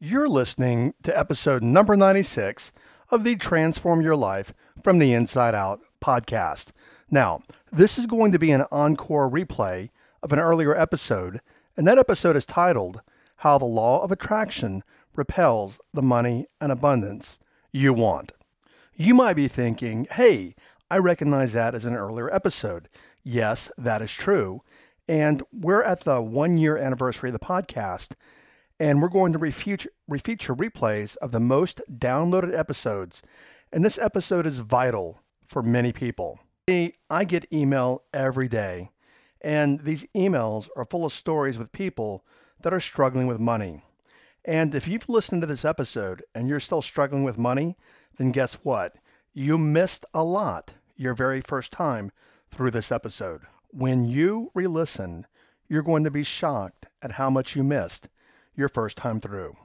You're listening to episode number 96 of the Transform Your Life from the Inside Out podcast. Now, this is going to be an encore replay of an earlier episode, and that episode is titled How the Law of Attraction Repels the Money and Abundance You Want. You might be thinking, hey, I recognize that as an earlier episode. Yes, that is true. And we're at the 1 year anniversary of the podcast, and we're going to refeature replays of the most downloaded episodes. And this episode is vital for many people. See, I get email every day, and these emails are full of stories with people that are struggling with money. And if you've listened to this episode and you're still struggling with money, then guess what? You missed a lot your very first time through this episode. When you re-listen, you're going to be shocked at how much you missed your first time through.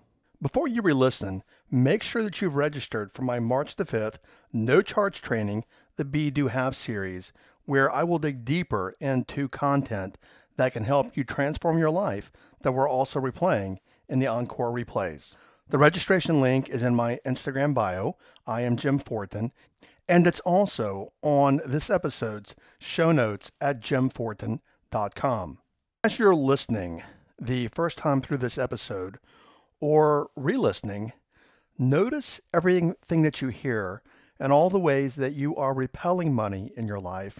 Before you re-listen, make sure that you've registered for my March the 5th no charge training, the Be Do Have series, where I will dig deeper into content that can help you transform your life that we're also replaying in the encore replays. The registration link is in my Instagram bio. I am Jim Fortin, and it's also on this episode's show notes at jimfortin.com. As you're listening the first time through this episode or re-listening, notice everything that you hear and all the ways that you are repelling money in your life,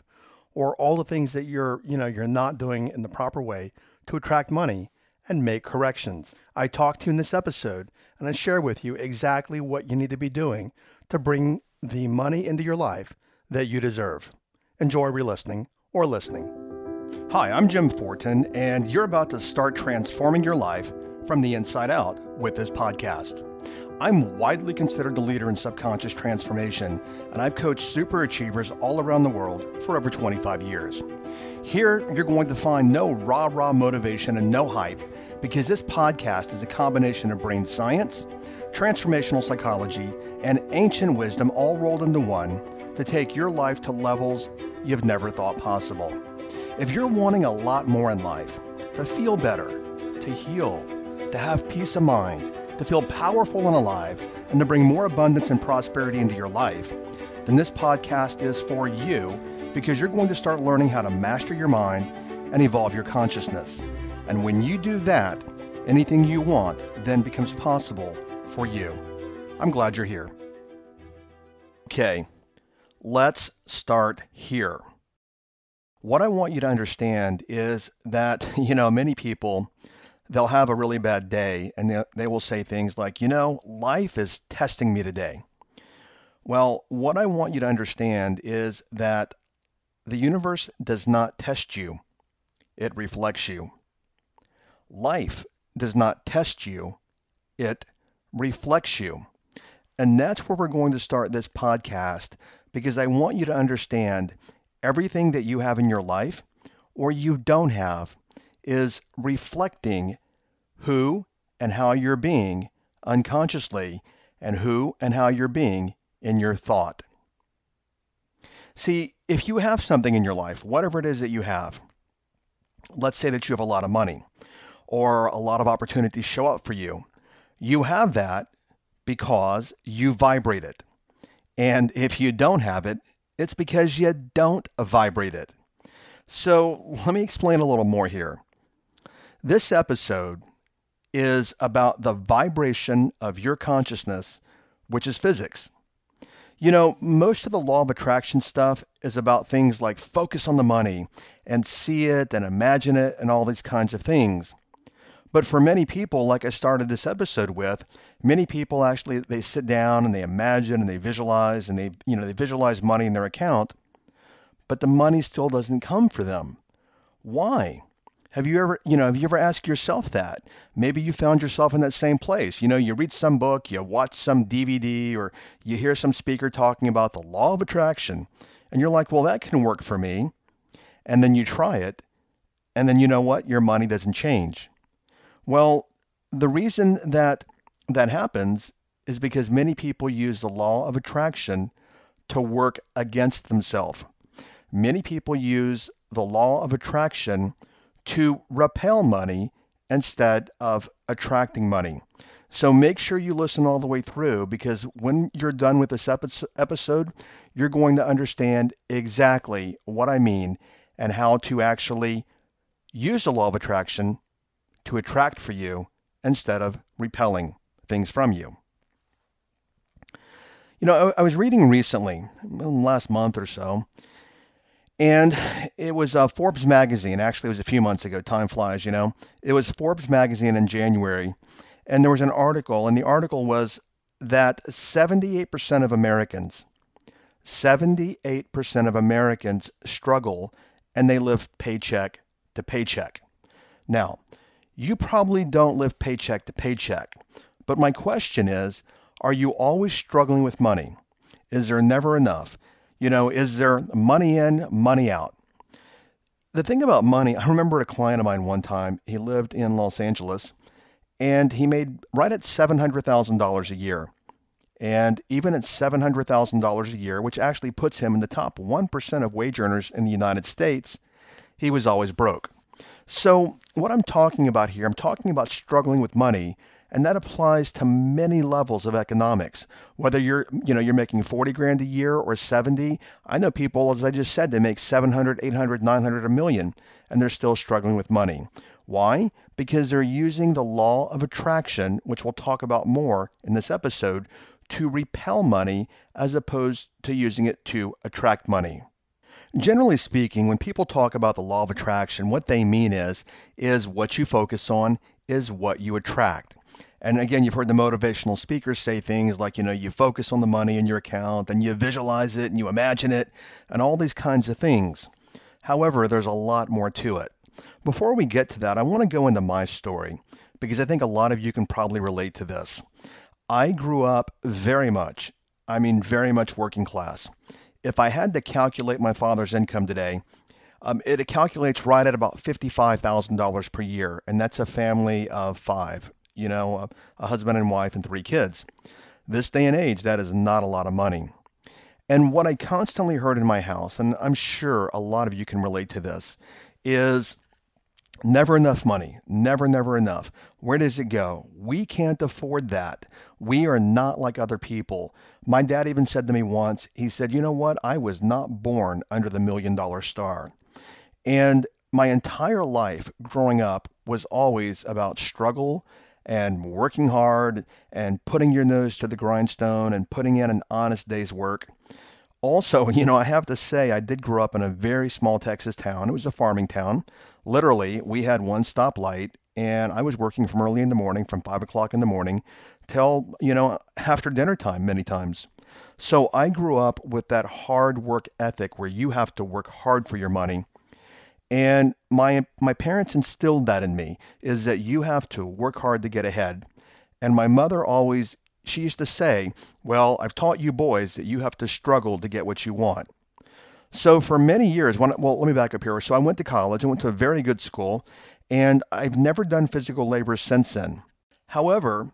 or all the things that you're not doing in the proper way to attract money, and make corrections. I talk to you in this episode, and I share with you exactly what you need to be doing to bring the money into your life that you deserve. Enjoy re-listening or listening. Hi, I'm Jim Fortin, and you're about to start transforming your life from the inside out with this podcast. I'm widely considered the leader in subconscious transformation, and I've coached super achievers all around the world for over 25 years. Here, you're going to find no rah-rah motivation and no hype, because this podcast is a combination of brain science, transformational psychology, and ancient wisdom all rolled into one to take your life to levels you've never thought possible. If you're wanting a lot more in life, to feel better, to heal, to have peace of mind, to feel powerful and alive, and to bring more abundance and prosperity into your life, then this podcast is for you, because you're going to start learning how to master your mind and evolve your consciousness. And when you do that, anything you want then becomes possible for you. I'm glad you're here. Okay, let's start here. What I want you to understand is that, many people, they'll have a really bad day and they will say things like, life is testing me today. Well, what I want you to understand is that the universe does not test you. It reflects you. Life does not test you. It reflects you. And that's where we're going to start this podcast, because I want you to understand everything that you have in your life or you don't have is reflecting who and how you're being unconsciously, and who and how you're being in your thought. See, if you have something in your life, whatever it is that you have, let's say that you have a lot of money or a lot of opportunities show up for you. You have that because you vibrate it. And if you don't have it, it's because you don't vibrate it. So let me explain a little more here. This episode is about the vibration of your consciousness, which is physics. Most of the law of attraction stuff is about things like focus on the money and see it and imagine it and all these kinds of things. But for many people, like I started this episode with, many people actually, they sit down and they imagine and they visualize and they visualize money in their account, but the money still doesn't come for them. Why? Have you ever asked yourself that? Maybe you found yourself in that same place. You read some book, you watch some DVD, or you hear some speaker talking about the law of attraction, and you're like, well, that can work for me. And then you try it, and then you know what? Your money doesn't change. Well, the reason that happens is because many people use the law of attraction to work against themselves. Many people use the law of attraction to repel money instead of attracting money. So make sure you listen all the way through because when you're done with this episode, you're going to understand exactly what I mean and how to actually use the law of attraction to attract for you instead of repelling things from you. I was reading recently, last month or so, and it was Forbes magazine. Actually, it was a few months ago. Time flies. It was Forbes magazine in January, and there was an article, and the article was that 78% of Americans struggle and they live paycheck to paycheck. Now, you probably don't live paycheck to paycheck, but my question is, are you always struggling with money? Is there never enough? Is there money in, money out? The thing about money, I remember a client of mine one time, he lived in Los Angeles and he made right at $700,000 a year. And even at $700,000 a year, which actually puts him in the top 1% of wage earners in the United States, he was always broke. So what I'm talking about here, I'm talking about struggling with money, and that applies to many levels of economics. Whether you're making 40 grand a year or 70, I know people, as I just said, they make 700, 800, 900, a million, and they're still struggling with money. Why? Because they're using the law of attraction, which we'll talk about more in this episode, to repel money as opposed to using it to attract money. Generally speaking, when people talk about the law of attraction, what they mean is what you focus on is what you attract. And again, you've heard the motivational speakers say things like, you focus on the money in your account and you visualize it and you imagine it and all these kinds of things. However, there's a lot more to it. Before we get to that, I want to go into my story because I think a lot of you can probably relate to this. I grew up very much working class. If I had to calculate my father's income today, it calculates right at about $55,000 per year, and that's a family of five, a husband and wife and three kids. This day and age, that is not a lot of money. And what I constantly heard in my house, and I'm sure a lot of you can relate to this, is never enough money. Never, never enough. Where does it go? We can't afford that. We are not like other people. My dad even said to me once, he said, you know what? I was not born under the $1 million star. And my entire life growing up was always about struggle and working hard and putting your nose to the grindstone and putting in an honest day's work. Also, I have to say, I did grow up in a very small Texas town. It was a farming town. Literally, we had one stoplight, and I was working from early in the morning, from 5 o'clock in the morning, till, after dinner time many times. So I grew up with that hard work ethic where you have to work hard for your money. And my parents instilled that in me, is that you have to work hard to get ahead. And my mother always, she used to say, well, I've taught you boys that you have to struggle to get what you want. So for many years, let me back up here. So I went to college. I went to a very good school, and I've never done physical labor since then. However,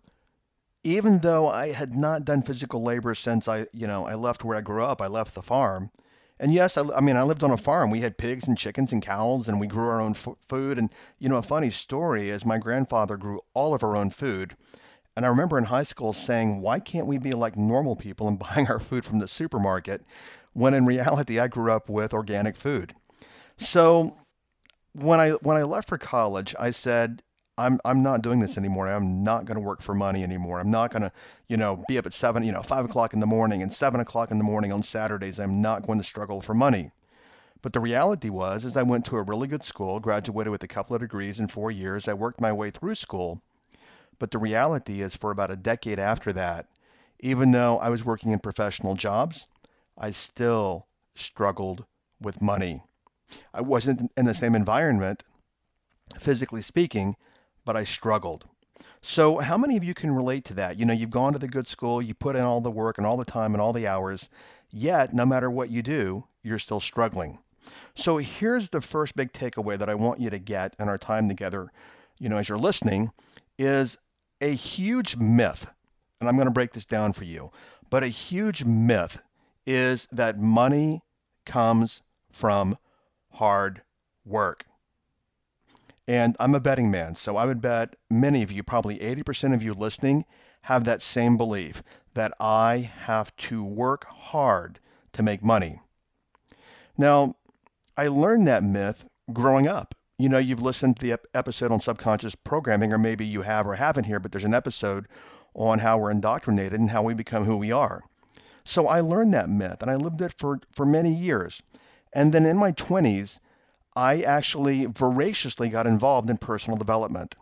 even though I had not done physical labor since I left where I grew up, I left the farm. And yes, I lived on a farm. We had pigs and chickens and cows, and we grew our own food. And a funny story is my grandfather grew all of our own food. And I remember in high school saying, why can't we be like normal people and buying our food from the supermarket? When in reality, I grew up with organic food. So when I left for college, I said, I'm not doing this anymore. I'm not going to work for money anymore. I'm not going to, be up at 5 o'clock in the morning and 7 o'clock in the morning on Saturdays. I'm not going to struggle for money. But the reality was, is I went to a really good school, graduated with a couple of degrees in 4 years. I worked my way through school. But the reality is, for about a decade after that, even though I was working in professional jobs, I still struggled with money. I wasn't in the same environment, physically speaking, but I struggled. So how many of you can relate to that? You've gone to the good school, you put in all the work and all the time and all the hours, yet no matter what you do, you're still struggling. So here's the first big takeaway that I want you to get in our time together, as you're listening, is a huge myth, and I'm going to break this down for you, but a huge myth is that money comes from hard work. And I'm a betting man, so I would bet many of you, probably 80% of you listening, have that same belief that I have to work hard to make money. Now, I learned that myth growing up. You've listened to the episode on subconscious programming, or maybe you have or haven't here, but there's an episode on how we're indoctrinated and how we become who we are. So I learned that myth and I lived it for many years. And then in my 20s, I actually voraciously got involved in personal development.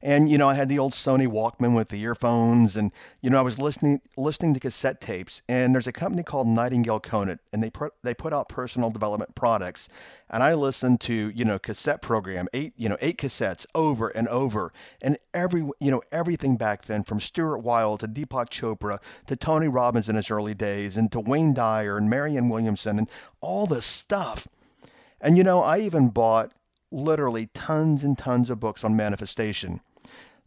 And I had the old Sony Walkman with the earphones, and I was listening to cassette tapes. And there's a company called Nightingale Conant, and they put out personal development products. And I listened to cassette program, eight cassettes over and over, and everything back then, from Stuart Wilde to Deepak Chopra to Tony Robbins in his early days, and to Wayne Dyer and Marianne Williamson, and all this stuff. And I even bought literally tons and tons of books on manifestation.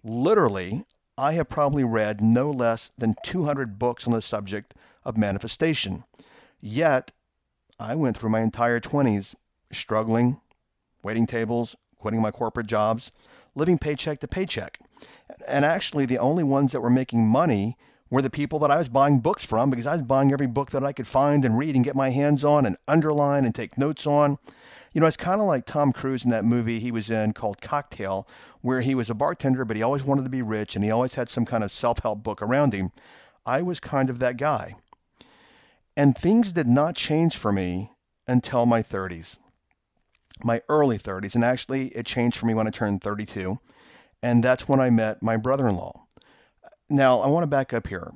Literally, I have probably read no less than 200 books on the subject of manifestation. Yet, I went through my entire 20s struggling, waiting tables, quitting my corporate jobs, living paycheck to paycheck. And actually, the only ones that were making money were the people that I was buying books from, because I was buying every book that I could find and read and get my hands on and underline and take notes on. It's kind of like Tom Cruise in that movie he was in called Cocktail, where he was a bartender, but he always wanted to be rich and he always had some kind of self-help book around him. I was kind of that guy. And things did not change for me until my 30s, my early 30s. And actually, it changed for me when I turned 32. And that's when I met my brother-in-law. Now, I want to back up here.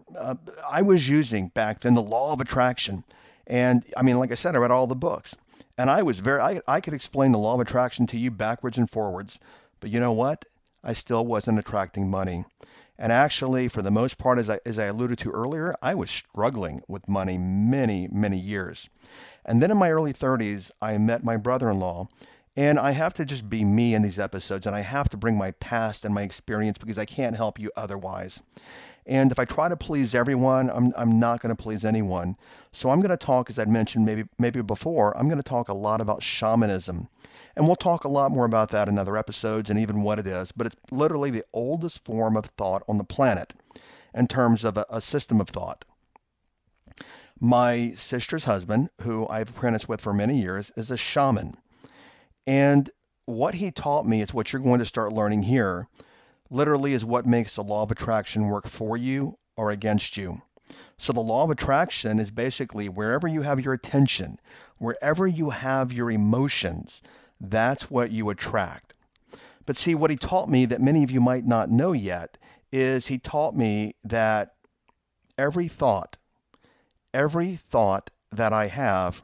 I was using back then the law of attraction. And I mean, like I said, I read all the books. And I could explain the law of attraction to you backwards and forwards. But you know what? I still wasn't attracting money. And actually, for the most part, as I alluded to earlier, I was struggling with money many, many years. And then in my early 30s, I met my brother-in-law. And I have to just be me in these episodes, and I have to bring my past and my experience because I can't help you otherwise. And if I try to please everyone, I'm not going to please anyone. So I'm going to talk, as I'd mentioned maybe before, I'm going to talk a lot about shamanism. And we'll talk a lot more about that in other episodes and even what it is. But it's literally the oldest form of thought on the planet in terms of a system of thought. My sister's husband, who I've apprenticed with for many years, is a shaman. And what he taught me is what you're going to start learning here. Literally is what makes the law of attraction work for you or against you. So the law of attraction is basically wherever you have your attention, wherever you have your emotions, that's what you attract. But see, what he taught me that many of you might not know yet is he taught me that every thought that I have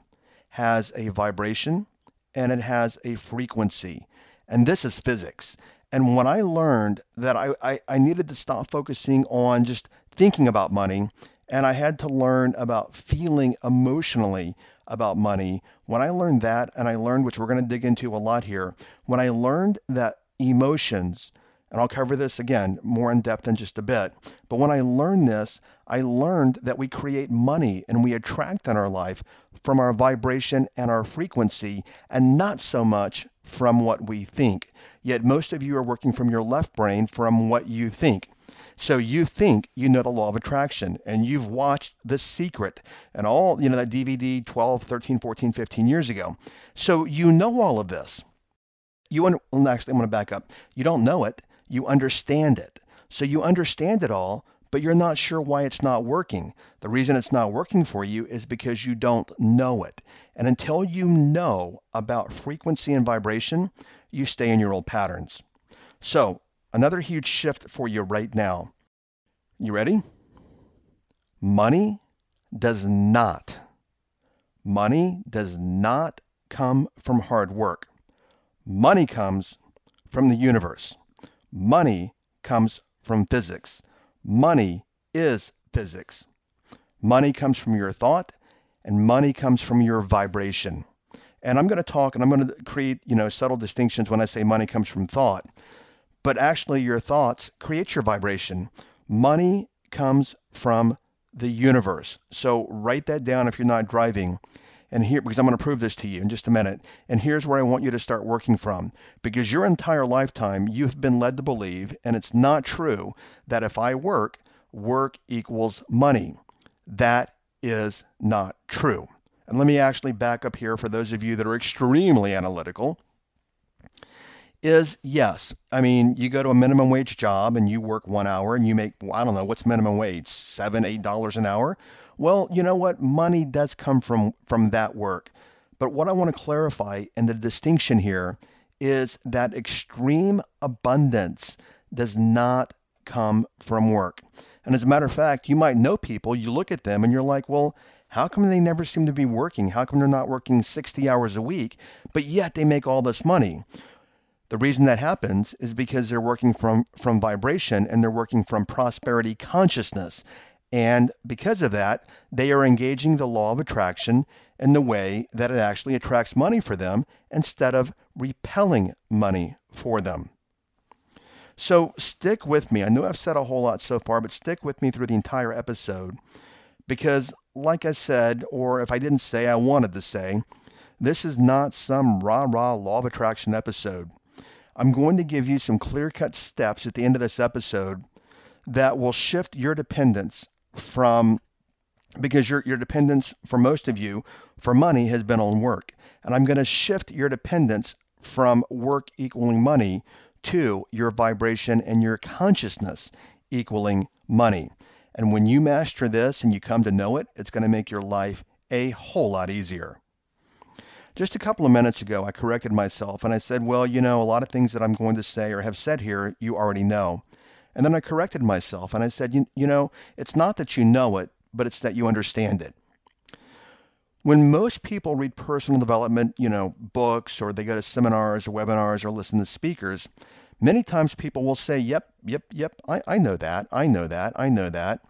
has a vibration and it has a frequency. And this is physics. And when I learned that I needed to stop focusing on just thinking about money, and I had to learn about feeling emotionally about money, when I learned that, and I learned, which we're going to dig into a lot here, when I learned that emotions, and I'll cover this again more in depth in just a bit, but when I learned this, I learned that we create money and we attract in our life from our vibration and our frequency, and not so much from what we think. Yet most of you are working from your left brain from what you think. So you think you know the law of attraction, and you've watched The Secret and all, that DVD 12, 13, 14, 15 years ago. So you know all of this. Actually, I'm going to back up. You don't know it, you understand it. So you understand it all, but you're not sure why it's not working. The reason it's not working for you is because you don't know it. And until you know about frequency and vibration, you stay in your old patterns. So, another huge shift for you right now. You ready? Money does not come from hard work. Money comes from the universe. Money comes from physics. Money is physics. Money comes from your thought, and money comes from your vibration. And I'm going to talk, and I'm going to create, subtle distinctions when I say money comes from thought. But actually, your thoughts create your vibration. Money comes from the universe. So write that down if you're not driving. And here, because I'm going to prove this to you in just a minute, and here's where I want you to start working from. Because your entire lifetime, you've been led to believe, and it's not true, that if I work, work equals money. That is not true. And let me actually back up here for those of you that are extremely analytical. Is yes. I mean, you go to a minimum wage job and you work 1 hour and you make, well, I don't know, what's minimum wage? $7, $8 an hour? Well, you know what? Money does come from that work. But what I want to clarify and the distinction here is that extreme abundance does not come from work. And as a matter of fact, you might know people, you look at them and you're like, well, how come they never seem to be working? How come they're not working 60 hours a week, but yet they make all this money? The reason that happens is because they're working from vibration and they're working from prosperity consciousness. And because of that, they are engaging the law of attraction in the way that it actually attracts money for them instead of repelling money for them. So stick with me. I know I've said a whole lot so far, but stick with me through the entire episode because, like I said, or if I didn't say, I wanted to say, this is not some rah-rah law of attraction episode. I'm going to give you some clear-cut steps at the end of this episode that will shift your dependence from, because your dependence for most of you for money has been on work. And I'm going to shift your dependence from work equaling money to your vibration and your consciousness equaling money. And when you master this and you come to know it, it's going to make your life a whole lot easier. Just a couple of minutes ago, I corrected myself and I said, well, you know, a lot of things that I'm going to say or have said here, you already know. And then I corrected myself and I said, you know, it's not that you know it, but it's that you understand it. When most people read personal development, books, or they go to seminars or webinars or listen to speakers, many times people will say, yep, I know that, I know that, I know that.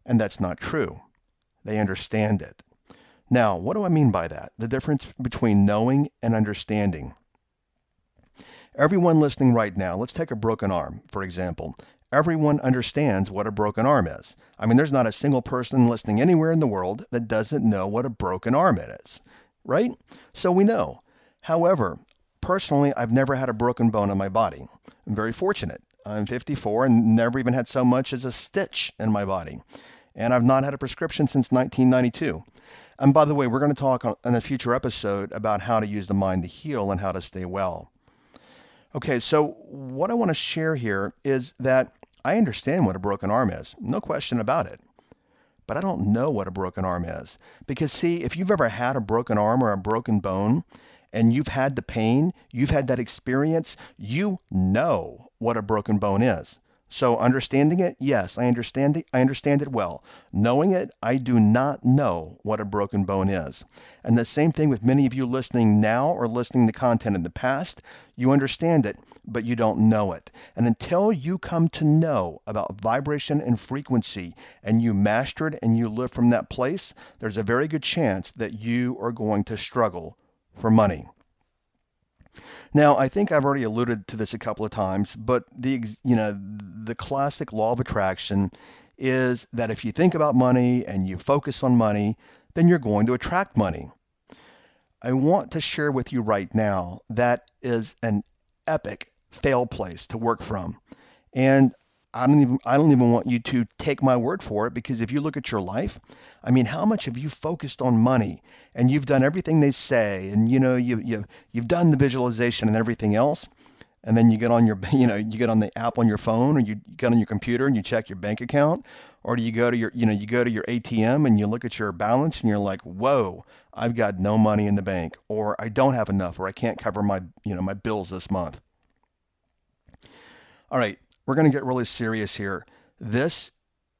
And that's not true. They understand it. Now, what do I mean by that? The difference between knowing and understanding. Everyone listening right now, let's take a broken arm, for example. Everyone understands what a broken arm is. I mean, there's not a single person listening anywhere in the world that doesn't know what a broken arm is, right? So we know. However, personally, I've never had a broken bone in my body. I'm very fortunate. I'm 54 and never even had so much as a stitch in my body. And I've not had a prescription since 1992. And by the way, we're going to talk in a future episode about how to use the mind to heal and how to stay well. Okay, so what I want to share here is that I understand what a broken arm is, no question about it. But I don't know what a broken arm is. Because see, if you've ever had a broken arm or a broken bone, and you've had the pain, you've had that experience, you know what a broken bone is. So understanding it, yes, I understand it well. Knowing it, I do not know what a broken bone is. And the same thing with many of you listening now or listening to content in the past. You understand it, but you don't know it. And until you come to know about vibration and frequency and you master it and you live from that place, there's a very good chance that you are going to struggle for money. Now, I think I've already alluded to this a couple of times, but the classic law of attraction is that if you think about money and you focus on money, then you're going to attract money. I want to share with you right now that is an epic fail place to work from. And I don't even want you to take my word for it, because if you look at your life, I mean, how much have you focused on money and you've done everything they say, and you've done the visualization and everything else, and then you get on your you get on the app on your phone, or you get on your computer and you check your bank account, or do you go to your you go to your ATM and you look at your balance and you're like, whoa, I've got no money in the bank, or I don't have enough, or I can't cover my my bills this month. All right. We're going to get really serious here. This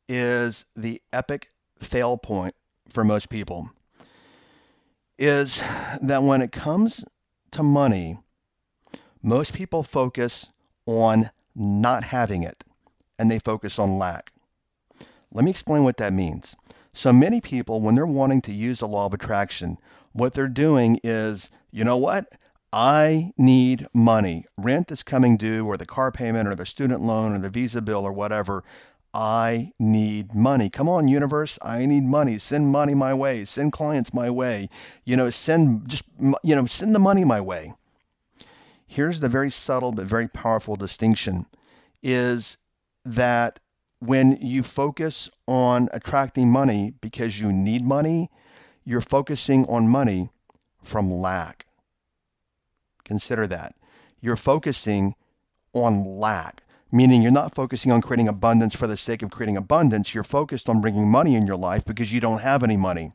is the epic fail point for most people, is that when it comes to money, most people focus on not having it, and they focus on lack. Let me explain what that means. So many people, when they're wanting to use the law of attraction, what they're doing is, you know what? I need money. Rent is coming due, or the car payment, or the student loan, or the visa bill, or whatever. I need money. Come on, universe. I need money. Send money my way. Send clients my way. Send the money my way. Here's the very subtle but very powerful distinction is that when you focus on attracting money because you need money, you're focusing on money from lack. Consider that. You're focusing on lack, meaning you're not focusing on creating abundance for the sake of creating abundance. You're focused on bringing money in your life because you don't have any money.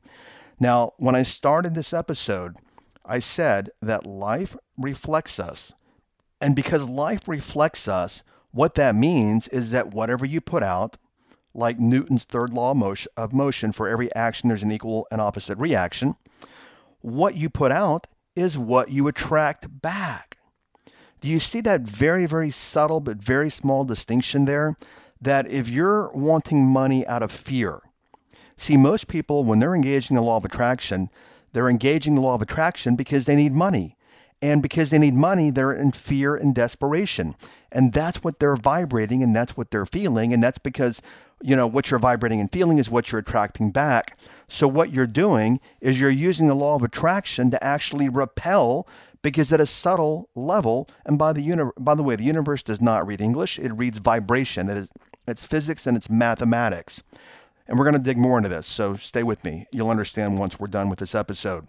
Now, when I started this episode, I said that life reflects us. And because life reflects us, what that means is that whatever you put out, like Newton's third law of motion, for every action there's an equal and opposite reaction, what you put out is what you attract back. Do you see that very, very subtle but very small distinction there? That if you're wanting money out of fear, see, most people, when they're engaging the law of attraction, they're engaging the law of attraction because they need money. And because they need money, they're in fear and desperation. And that's what they're vibrating and that's what they're feeling. And that's because, what you're vibrating and feeling is what you're attracting back. So what you're doing is you're using the law of attraction to actually repel, because at a subtle level, and by the way, the universe does not read English. It reads vibration. It's physics and it's mathematics. And we're going to dig more into this. So stay with me. You'll understand once we're done with this episode.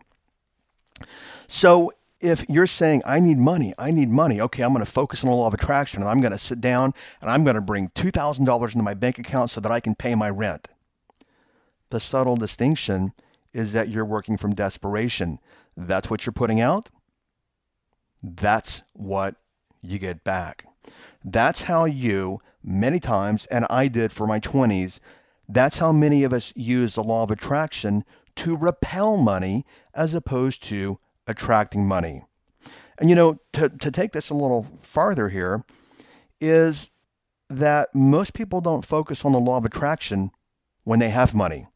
So if you're saying, I need money, okay, I'm going to focus on the law of attraction and I'm going to sit down and I'm going to bring $2,000 into my bank account so that I can pay my rent. The subtle distinction is that you're working from desperation. That's what you're putting out. That's what you get back. That's how you, many times, and I did for my 20s, that's how many of us use the law of attraction to repel money as opposed to attracting money. And to take this a little farther here is that most people don't focus on the law of attraction when they have money.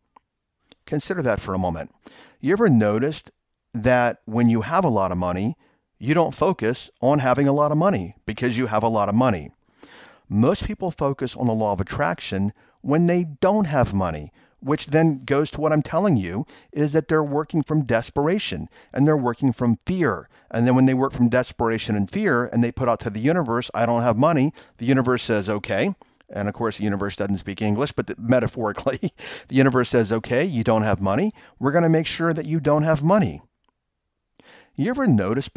Consider that for a moment. You ever noticed that when you have a lot of money, you don't focus on having a lot of money because you have a lot of money? Most people focus on the law of attraction when they don't have money, which then goes to what I'm telling you is that they're working from desperation and they're working from fear. And then when they work from desperation and fear and they put out to the universe, I don't have money, the universe says, okay. And of course, the universe doesn't speak English, but metaphorically, the universe says, okay, you don't have money. We're going to make sure that you don't have money. You ever noticed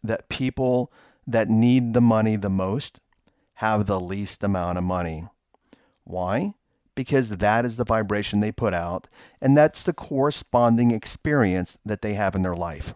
that people that need the money the most have the least amount of money? Why? Because that is the vibration they put out, and that's the corresponding experience that they have in their life.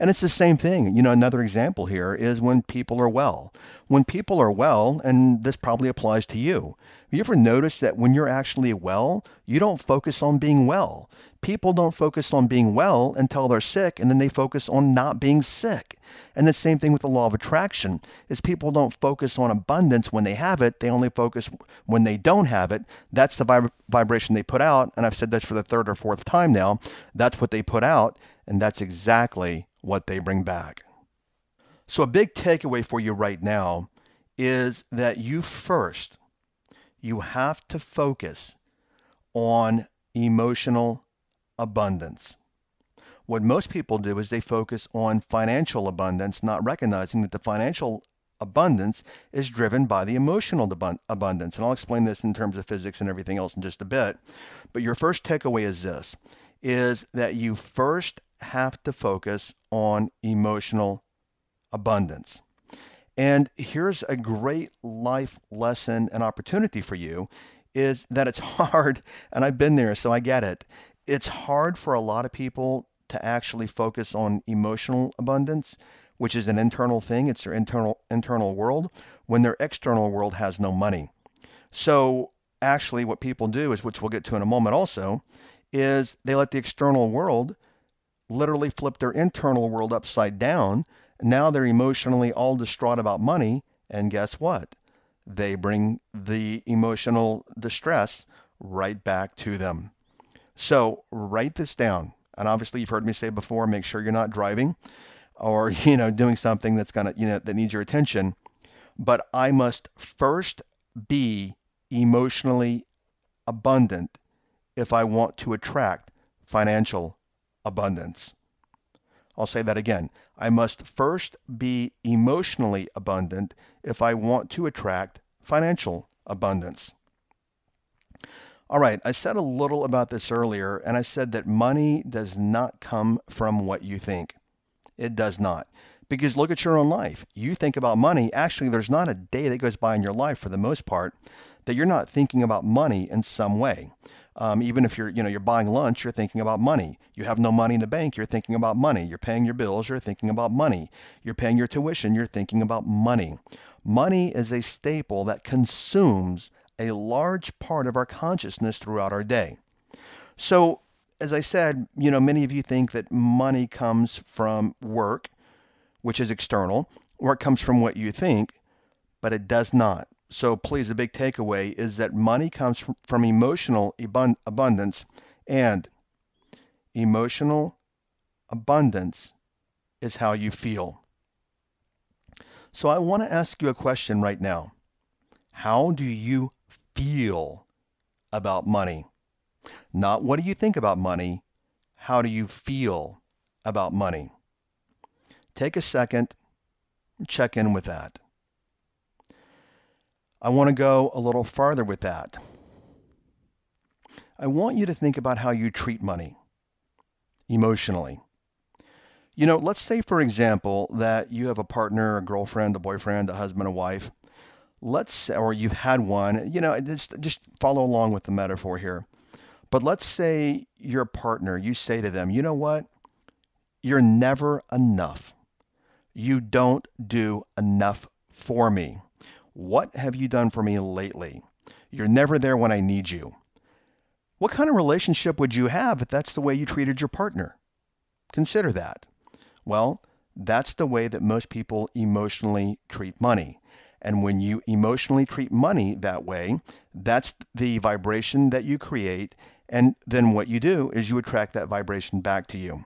And it's the same thing. Another example here is when people are well. When people are well, and this probably applies to you, have you ever noticed that when you're actually well, you don't focus on being well? People don't focus on being well until they're sick, and then they focus on not being sick. And the same thing with the law of attraction is people don't focus on abundance when they have it. They only focus when they don't have it. That's the vibration they put out. And I've said this for the third or fourth time now. That's what they put out, and that's exactly what they bring back. So a big takeaway for you right now is that you have to focus on emotional abundance. What most people do is they focus on financial abundance, not recognizing that the financial abundance is driven by the emotional abundance. And I'll explain this in terms of physics and everything else in just a bit. But your first takeaway is this, is that you first have to focus on emotional abundance. And here's a great life lesson and opportunity for you, is that it's hard, and I've been there, so I get it. It's hard for a lot of people to actually focus on emotional abundance, which is an internal thing. It's their internal world, when their external world has no money. So actually what people do is, which we'll get to in a moment also, is they let the external world literally flip their internal world upside down. Now they're emotionally all distraught about money, and guess what? They bring the emotional distress right back to them. So write this down. And obviously you've heard me say before, make sure you're not driving or, doing something that's that needs your attention. But I must first be emotionally abundant if I want to attract financial abundance. I'll say that again. I must first be emotionally abundant if I want to attract financial abundance. All right, I said a little about this earlier, and I said that money does not come from what you think. It does not. Because look at your own life. You think about money. Actually, there's not a day that goes by in your life, for the most part, that you're not thinking about money in some way. Even if you're buying lunch, you're thinking about money. You have no money in the bank, you're thinking about money. You're paying your bills, you're thinking about money. You're paying your tuition, you're thinking about money. Money is a staple that consumes a large part of our consciousness throughout our day. So, as I said, many of you think that money comes from work, which is external, or it comes from what you think, but it does not. So please, the big takeaway is that money comes from emotional abundance, and emotional abundance is how you feel. So I want to ask you a question right now. How do you feel about money? Not what do you think about money, how do you feel about money? Take a second, check in with that. I want to go a little farther with that. I want you to think about how you treat money emotionally. Let's say, for example, that you have a partner, a girlfriend, a boyfriend, a husband, a wife. Or you've had one, just follow along with the metaphor here. But let's say your partner, you say to them, you know what? You're never enough. You don't do enough for me. What have you done for me lately? You're never there when I need you. What kind of relationship would you have if that's the way you treated your partner? Consider that. Well, that's the way that most people emotionally treat money. And when you emotionally treat money that way, that's the vibration that you create. And then what you do is you attract that vibration back to you.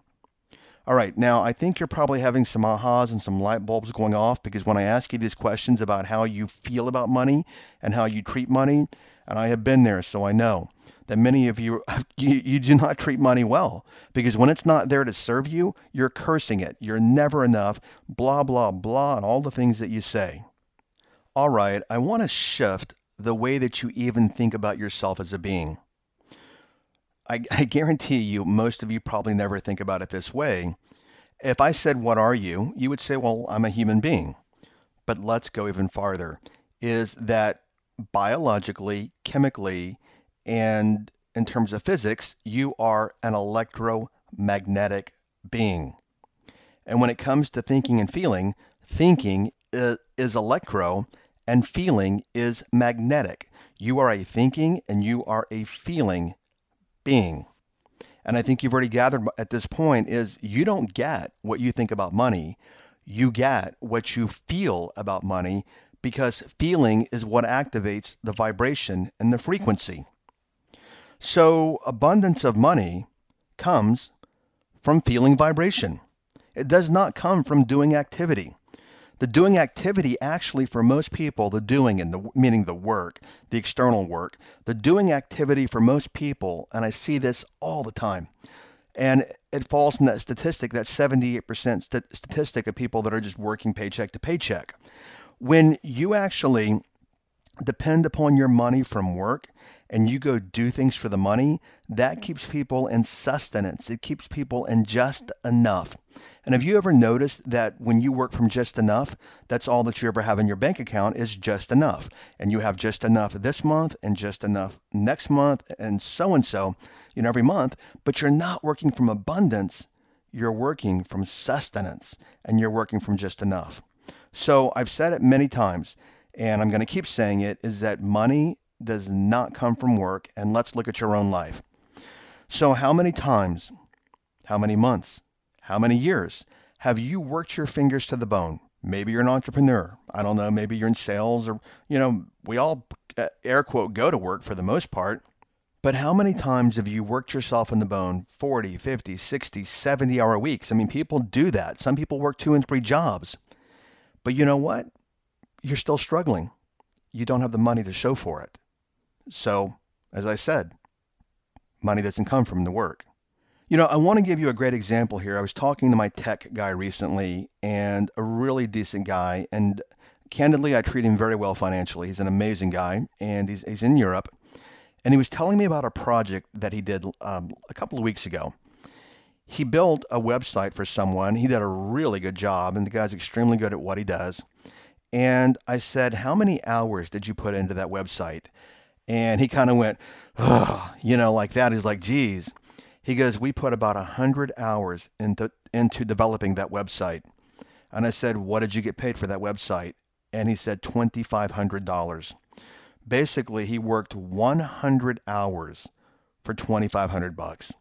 All right, now I think you're probably having some ahas and some light bulbs going off, because when I ask you these questions about how you feel about money and how you treat money, and I have been there, so I know that many of you, you do not treat money well, because when it's not there to serve you, you're cursing it. You're never enough, blah, blah, blah, and all the things that you say. All right, I want to shift the way that you even think about yourself as a being. I guarantee you, most of you probably never think about it this way. If I said, what are you? You would say, well, I'm a human being. But let's go even farther. Is that biologically, chemically, and in terms of physics, you are an electromagnetic being. And when it comes to thinking and feeling, thinking is electro and feeling is magnetic. You are a thinking and you are a feeling being. And I think you've already gathered at this point is you don't get what you think about money. You get what you feel about money, because feeling is what activates the vibration and the frequency. So abundance of money comes from feeling vibration. It does not come from doing activity. The doing activity, actually, for most people, the doing, and meaning the work, the external work, the doing activity for most people, and I see this all the time, and it falls in that statistic, that 78% statistic of people that are just working paycheck to paycheck. When you actually depend upon your money from work and you go do things for the money, that keeps people in sustenance. It keeps people in just enough. And have you ever noticed that when you work from just enough, that's all that you ever have in your bank account is just enough. And you have just enough this month and just enough next month and so, every month, but you're not working from abundance. You're working from sustenance and you're working from just enough. So I've said it many times, and I'm going to keep saying it, is that money does not come from work. And let's look at your own life. So how many times, how many months, how many years have you worked your fingers to the bone? Maybe you're an entrepreneur. I don't know. Maybe you're in sales, or, we all air quote go to work for the most part. But how many times have you worked yourself in the bone 40, 50, 60, 70-hour weeks? I mean, people do that. Some people work 2 and 3 jobs. But you know what? You're still struggling. you don't have the money to show for it. So, as I said, money doesn't come from the work. I want to give you a great example here. I was talking to my tech guy recently, and a really decent guy, and candidly, I treat him very well financially. He's an amazing guy, and he's in Europe, and he was telling me about a project that he did a couple of weeks ago. He built a website for someone. He did a really good job, and the guy's extremely good at what he does. And I said, "How many hours did you put into that website?" And he kind of went, "Ugh," like that. He's like, "Geez." He goes, "We put about 100 hours into developing that website." And I said, "What did you get paid for that website?" And he said, $2,500. Basically, he worked 100 hours for 2,500 bucks.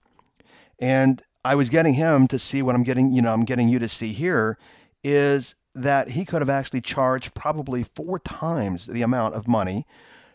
And I was getting him to see what I'm getting you to see here is that he could have actually charged probably 4 times the amount of money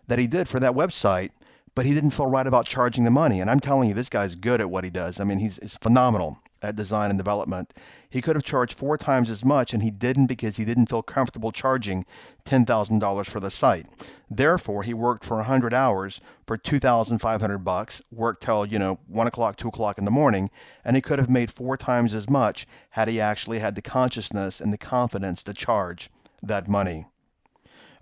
that he did for that website, but he didn't feel right about charging the money. And I'm telling you, this guy's good at what he does. I mean, he's phenomenal at design and development. He could have charged 4 times as much, and he didn't because he didn't feel comfortable charging $10,000 for the site. Therefore, he worked for 100 hours for 2,500 bucks, worked till, 1 o'clock, 2 o'clock in the morning, and he could have made 4 times as much had he actually had the consciousness and the confidence to charge that money.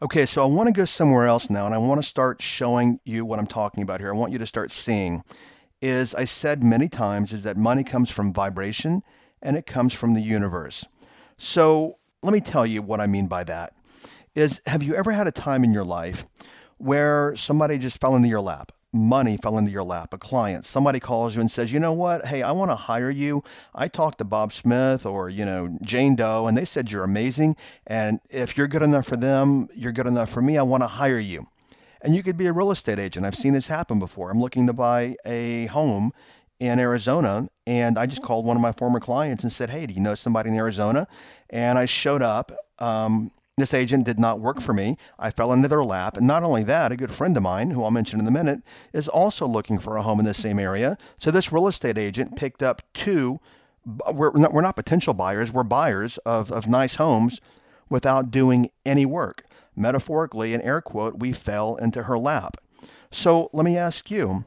Okay, so I want to go somewhere else now, and I want to start showing you what I'm talking about here. I want you to start seeing. Is I said many times is that money comes from vibration and it comes from the universe. So let me tell you what I mean by that. Is have you ever had a time in your life where somebody just fell into your lap? Money fell into your lap, a client, somebody calls you and says, "You know what? Hey, I want to hire you. I talked to Bob Smith or, Jane Doe, and they said you're amazing. And if you're good enough for them, you're good enough for me. I want to hire you." And you could be a real estate agent. I've seen this happen before. I'm looking to buy a home in Arizona, and I just called one of my former clients and said, "Hey, do you know somebody in Arizona?" And I showed up. This agent did not work for me. I fell into their lap. And not only that, a good friend of mine, who I'll mention in a minute, is also looking for a home in the same area. So this real estate agent picked up two. We're not potential buyers. We're buyers of nice homes without doing any work. Metaphorically, in air quote, we fell into her lap. So let me ask you,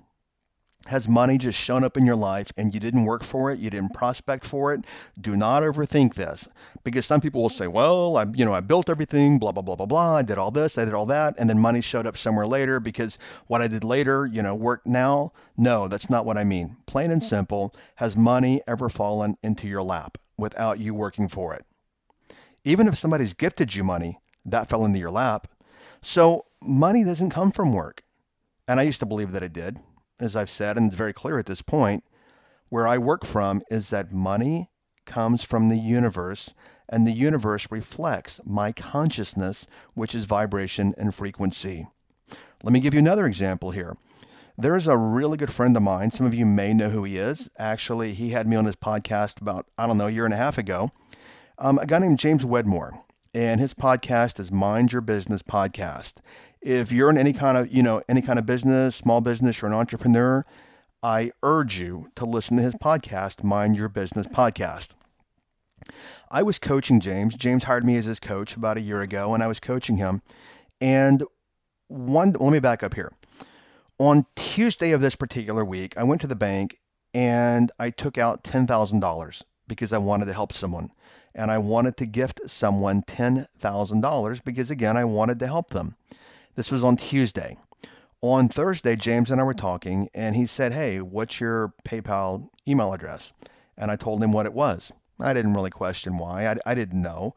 has money just shown up in your life and you didn't work for it? You didn't prospect for it? Do not overthink this, because some people will say, "Well, I built everything, blah, blah, blah, blah, blah. I did all this, I did all that. And then money showed up somewhere later because what I did later, worked now." No, that's not what I mean. Plain and simple, has money ever fallen into your lap without you working for it? Even if somebody's gifted you money, that fell into your lap. So money doesn't come from work. And I used to believe that it did, as I've said, and it's very clear at this point. Where I work from is that money comes from the universe, and the universe reflects my consciousness, which is vibration and frequency. Let me give you another example here. There is a really good friend of mine. Some of you may know who he is. Actually, he had me on his podcast about, I don't know, a year and a half ago. A guy named James Wedmore, and his podcast is Mind Your Business Podcast. If you're in any kind of business, small business, you're an entrepreneur, I urge you to listen to his podcast, Mind Your Business Podcast. I was coaching James. James hired me as his coach about a year ago, and I was coaching him. And let me back up here. On Tuesday of this particular week, I went to the bank and I took out $10,000 because I wanted to help someone. And I wanted to gift someone $10,000 because, again, I wanted to help them. This was on Tuesday. On Thursday, James and I were talking, and he said, "Hey, what's your PayPal email address?" And I told him what it was. I didn't really question why. I didn't know.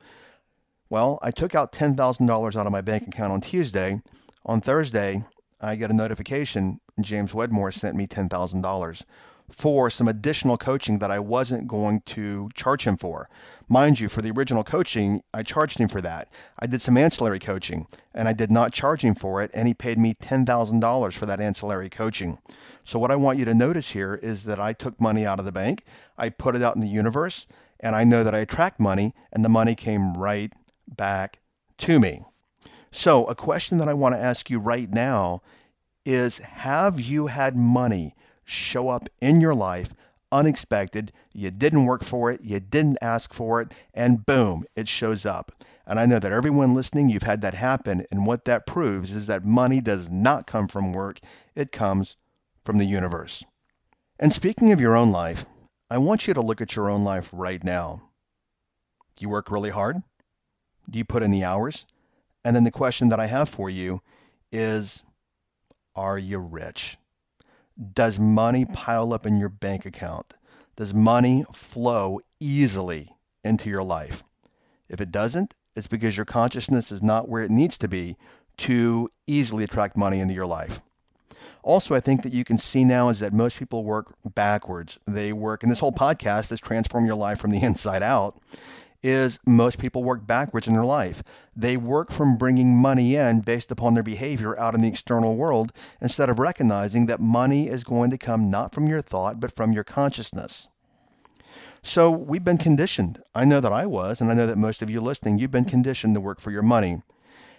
Well, I took out $10,000 out of my bank account on Tuesday. On Thursday, I get a notification. James Wedmore sent me $10,000 for some additional coaching that I wasn't going to charge him for. Mind you, for the original coaching, I charged him for that. I did some ancillary coaching, and I did not charge him for it, and he paid me $10,000 for that ancillary coaching. So what I want you to notice here is that I took money out of the bank, I put it out in the universe, and I know that I attract money, and the money came right back to me. So a question that I want to ask you right now is, have you had money show up in your life unexpected? You didn't work for it, you didn't ask for it, and boom, it shows up. And I know that everyone listening, you've had that happen. And what that proves is that money does not come from work, it comes from the universe. And speaking of your own life, I want you to look at your own life right now. Do you work really hard? Do you put in the hours? And then the question that I have for you is, are you rich? Does money pile up in your bank account? Does money flow easily into your life? If it doesn't, it's because your consciousness is not where it needs to be to easily attract money into your life. Also, I think that you can see now is that most people work backwards. They work, and this whole podcast is Transform Your Life from the Inside Out, is most people work backwards in their life. They work from bringing money in based upon their behavior out in the external world instead of recognizing that money is going to come not from your thought, but from your consciousness. So we've been conditioned. I know that I was, and I know that most of you listening, you've been conditioned to work for your money.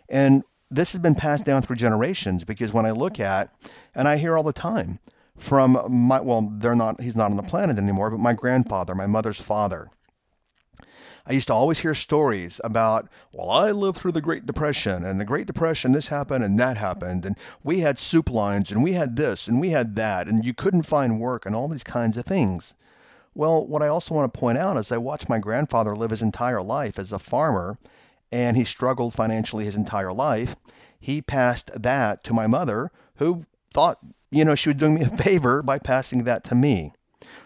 And this has been passed down through generations because when I look at, and I hear all the time from he's not on the planet anymore, but my grandfather, my mother's father. I used to always hear stories about, well, I lived through the Great Depression, and the Great Depression, this happened and that happened, and we had soup lines, and we had this, and we had that, and you couldn't find work, and all these kinds of things. Well, what I also want to point out is I watched my grandfather live his entire life as a farmer, and he struggled financially his entire life. He passed that to my mother, who thought, she was doing me a favor by passing that to me.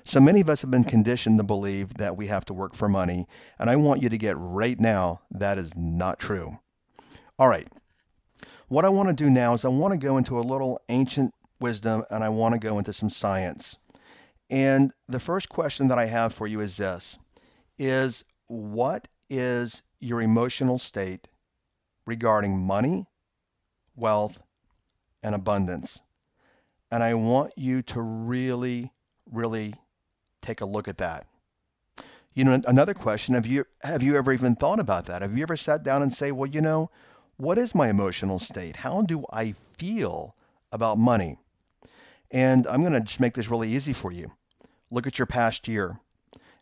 So many of us have been conditioned to believe that we have to work for money, and I want you to get right now that is not true. All right. What I want to do now is I want to go into a little ancient wisdom and I want to go into some science. And the first question that I have for you is this, is what is your emotional state regarding money, wealth, and abundance? And I want you to really, really take a look at that. Another question, have you ever even thought about that? Have you ever sat down and say, well, what is my emotional state? How do I feel about money? And I'm going to just make this really easy for you. Look at your past year,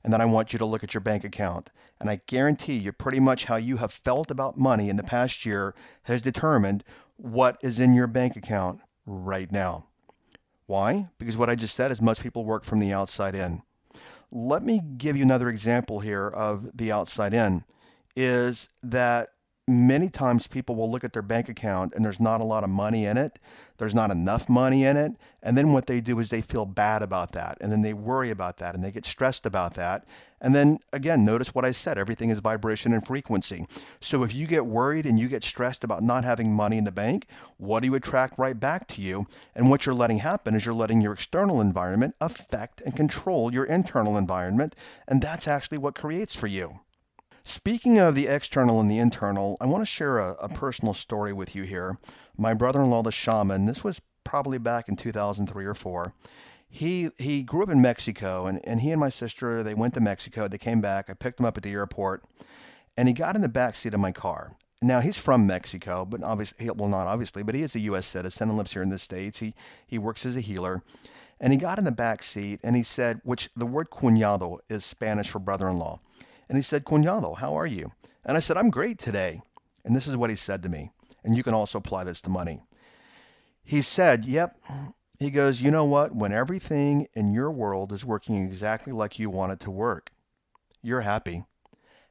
and then I want you to look at your bank account. And I guarantee you pretty much how you have felt about money in the past year has determined what is in your bank account right now. Why? Because what I just said is most people work from the outside in. Let me give you another example here of the outside in, is that many times people will look at their bank account and there's not a lot of money in it. There's not enough money in it. And then what they do is they feel bad about that. And then they worry about that and they get stressed about that. And then again, notice what I said, everything is vibration and frequency. So if you get worried and you get stressed about not having money in the bank, what do you attract right back to you? And what you're letting happen is you're letting your external environment affect and control your internal environment. And that's actually what creates for you. Speaking of the external and the internal, I want to share a personal story with you here. My brother-in-law, the shaman, this was probably back in 2003 or 4. He grew up in Mexico, and he and my sister, they went to Mexico. They came back. I picked him up at the airport, and he got in the back seat of my car. Now, he's from Mexico, but obviously, well, not obviously, but he is a U.S. citizen and lives here in the States. He works as a healer. And he got in the back seat, and he said, which the word cuñado is Spanish for brother-in-law. And he said, Cuñado, how are you? And I said, I'm great today. And this is what he said to me. And you can also apply this to money. He said, yep. He goes, you know what? When everything in your world is working exactly like you want it to work, you're happy.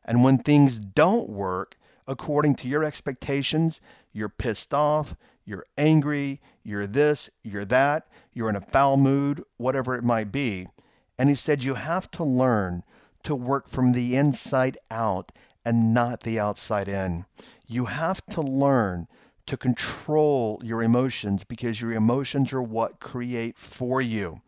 And when things don't work according to your expectations, you're pissed off, you're angry, you're this, you're that, you're in a foul mood, whatever it might be. And he said, you have to learn to work from the inside out and not the outside in. You have to learn to control your emotions because your emotions are what create for you.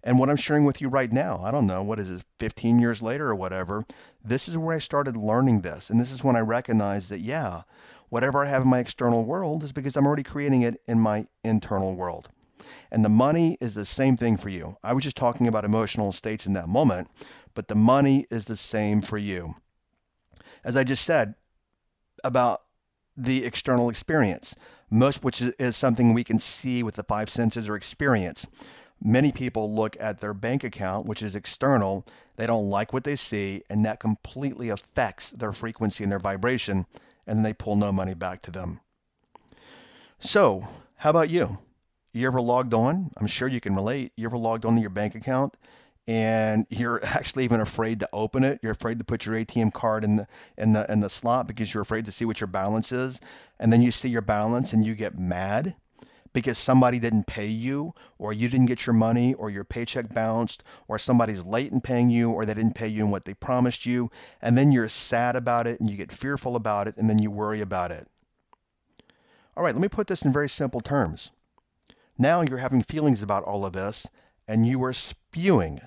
And what I'm sharing with you right now, I don't know, what is this, 15 years later or whatever, this is where I started learning this. And this is when I recognized that, yeah, whatever I have in my external world is because I'm already creating it in my internal world. And the money is the same thing for you. I was just talking about emotional states in that moment, but the money is the same for you. As I just said about the external experience, which is something we can see with the five senses or experience. Many people look at their bank account, which is external, They don't like what they see, and that completely affects their frequency and their vibration, and then they pull no money back to them. So, how about you? You ever logged on? I'm sure you can relate. You ever logged on to your bank account and you're actually even afraid to open it? You're afraid to put your ATM card in the slot because you're afraid to see what your balance is, and then you see your balance and you get mad because somebody didn't pay you, or you didn't get your money, or your paycheck bounced, or somebody's late in paying you, or they didn't pay you in what they promised you, and then you're sad about it and you get fearful about it and then you worry about it. All right, let me put this in very simple terms. Now you're having feelings about all of this, and you are spewing.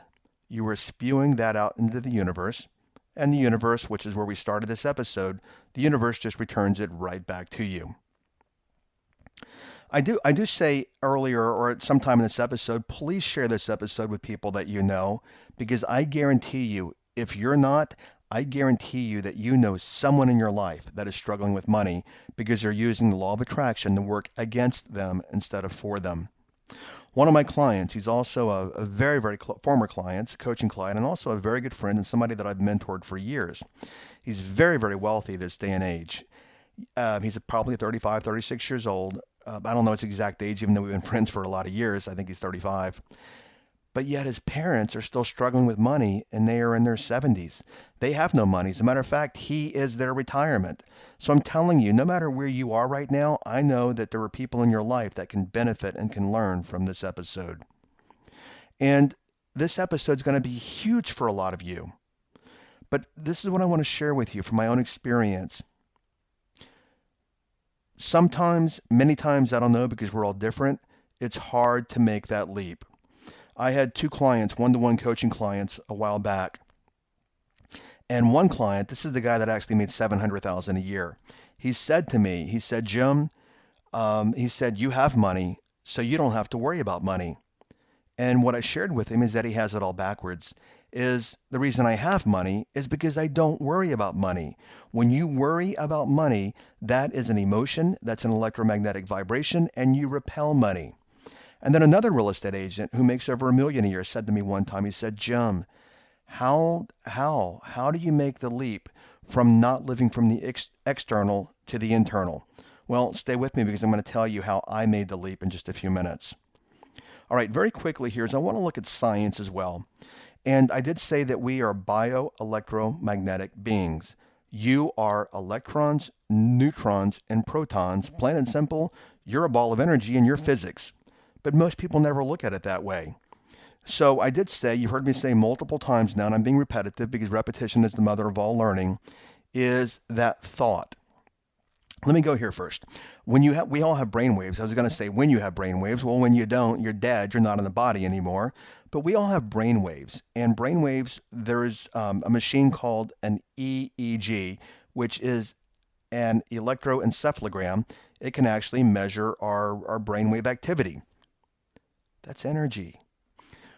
You are spewing that out into the universe, and the universe, which is where we started this episode, the universe just returns it right back to you. I do say earlier or at some time in this episode, please share this episode with people that you know, because I guarantee you, if you're not, I guarantee you that you know someone in your life that is struggling with money because they're using the law of attraction to work against them instead of for them. One of my clients, he's also a very, very former client, a coaching client, and also a very good friend and somebody that I've mentored for years. He's very, very wealthy this day and age. He's probably 35, 36 years old. I don't know his exact age, even though we've been friends for a lot of years. I think he's 35. But yet his parents are still struggling with money, and they are in their 70s. They have no money. As a matter of fact, he is their retirement. So I'm telling you, no matter where you are right now, I know that there are people in your life that can benefit and can learn from this episode. And this episode is going to be huge for a lot of you. But this is what I want to share with you from my own experience. Sometimes, many times, I don't know, because we're all different, it's hard to make that leap. I had two clients, one-to-one coaching clients a while back. And one client, this is the guy that actually made $700,000 a year. He said to me, he said, Jim, he said, you have money, so you don't have to worry about money. And what I shared with him is that he has it all backwards. Is the reason I have money is because I don't worry about money. When you worry about money, that is an emotion, that's an electromagnetic vibration, and you repel money. And then another real estate agent who makes over $1 million a year said to me one time, he said, Jim, how do you make the leap from not living from the external to the internal? Well, stay with me because I'm going to tell you how I made the leap in just a few minutes. All right, very quickly here is I want to look at science as well. And I did say that we are bioelectromagnetic beings. You are electrons, neutrons, and protons. Plain and simple, you're a ball of energy and you're physics. But most people never look at it that way. So I did say, you've heard me say multiple times now, and I'm being repetitive because repetition is the mother of all learning, is that thought. Let me go here first. We all have brain waves. I was going to say when you have brain waves. Well, when you don't, you're dead. You're not in the body anymore. But we all have brain waves. And brain waves, there's a machine called an EEG, which is an electroencephalogram. It can actually measure our brainwave activity. That's energy.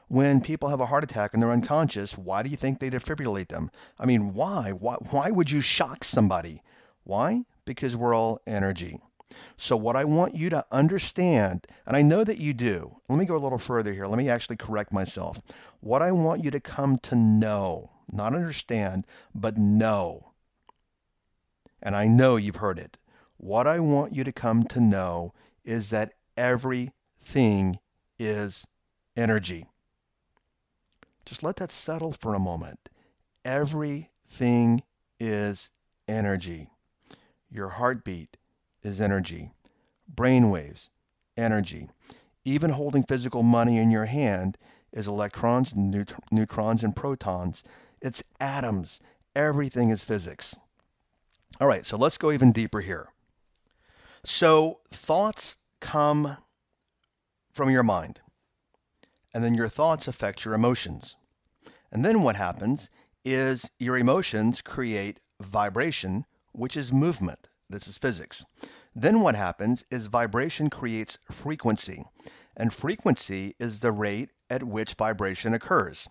When people have a heart attack and they're unconscious, why do you think they defibrillate them? I mean, why? Why would you shock somebody? Why? Because we're all energy. So what I want you to understand, and I know that you do, let me go a little further here. Let me actually correct myself. What I want you to come to know, not understand, but know, and I know you've heard it. What I want you to come to know is that everything is energy. Just let that settle for a moment. Everything is energy. Your heartbeat is energy. Brainwaves, energy. Even holding physical money in your hand is electrons, neutrons, and protons. It's atoms. Everything is physics. All right, so let's go even deeper here. So thoughts come from your mind, and then your thoughts affect your emotions. And then what happens is your emotions create vibration, which is movement. This is physics. Then what happens is vibration creates frequency, and frequency is the rate at which vibration occurs.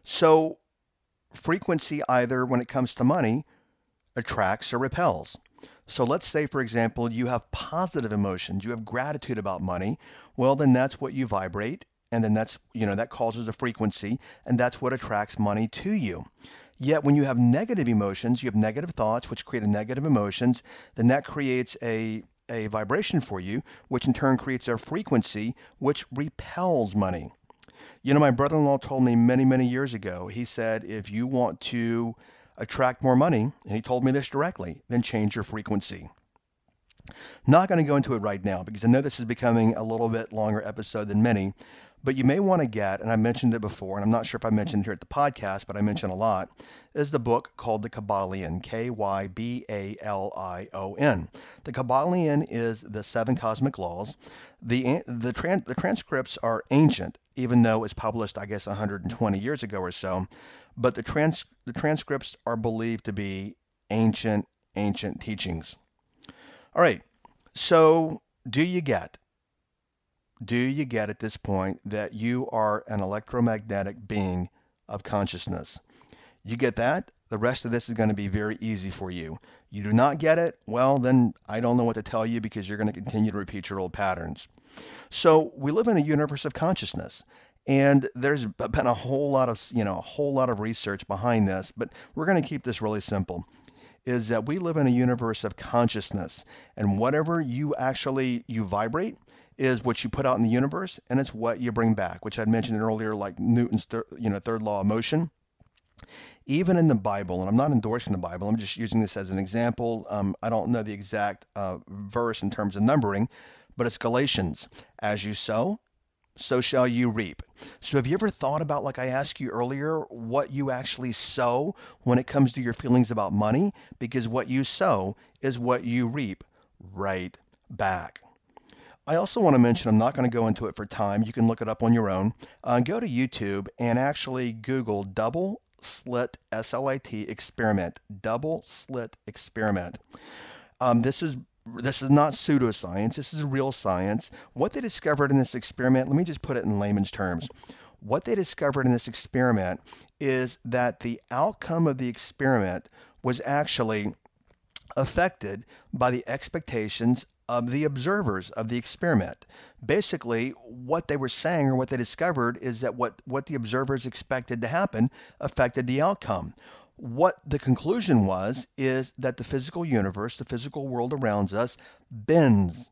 So frequency, either when it comes to money, attracts or repels. So let's say, for example, you have positive emotions, you have gratitude about money. Well, then that's what you vibrate, and then that causes a frequency, and that's what attracts money to you. Yet when you have negative emotions, you have negative thoughts, which create a negative emotions, then that creates a vibration for you, which in turn creates a frequency, which repels money. My brother-in-law told me many, many years ago, he said, if you want to attract more money, and he told me this directly, then change your frequency. Not going to go into it right now because I know this is becoming a little bit longer episode than many, but you may want to get, and I mentioned it before, and I'm not sure if I mentioned it here at the podcast, but I mention a lot, is the book called The Kybalion, Kybalion. The Kybalion is the seven cosmic laws. The transcripts are ancient, even though it was published, I guess, 120 years ago or so, but the transcripts are believed to be ancient teachings. All right, so do you get at this point that you are an electromagnetic being of consciousness? You get that? The rest of this is going to be very easy for you. You do not get it? Well, then I don't know what to tell you because you're going to continue to repeat your old patterns. So we live in a universe of consciousness. And there's been a whole lot of research behind this, but we're going to keep this really simple. Is that we live in a universe of consciousness, and whatever you vibrate is what you put out in the universe, and it's what you bring back, which I'd mentioned earlier, like Newton's third law of motion. Even in the Bible, and I'm not endorsing the Bible, I'm just using this as an example. I don't know the exact verse in terms of numbering, but it's Galatians. As you sow, so shall you reap. So have you ever thought about, like I asked you earlier, what you actually sow when it comes to your feelings about money? Because what you sow is what you reap right back. I also want to mention, I'm not going to go into it for time. You can look it up on your own. Go to YouTube and actually Google double slit, SLIT experiment, double slit experiment. This is not pseudoscience. This is real science. What they discovered in this experiment, let me just put it in layman's terms. What they discovered in this experiment is that the outcome of the experiment was actually affected by the expectations of the observers of the experiment. Basically, what they were saying, or what they discovered, is that what the observers expected to happen affected the outcome. What the conclusion was is that the physical universe, the physical world around us, bends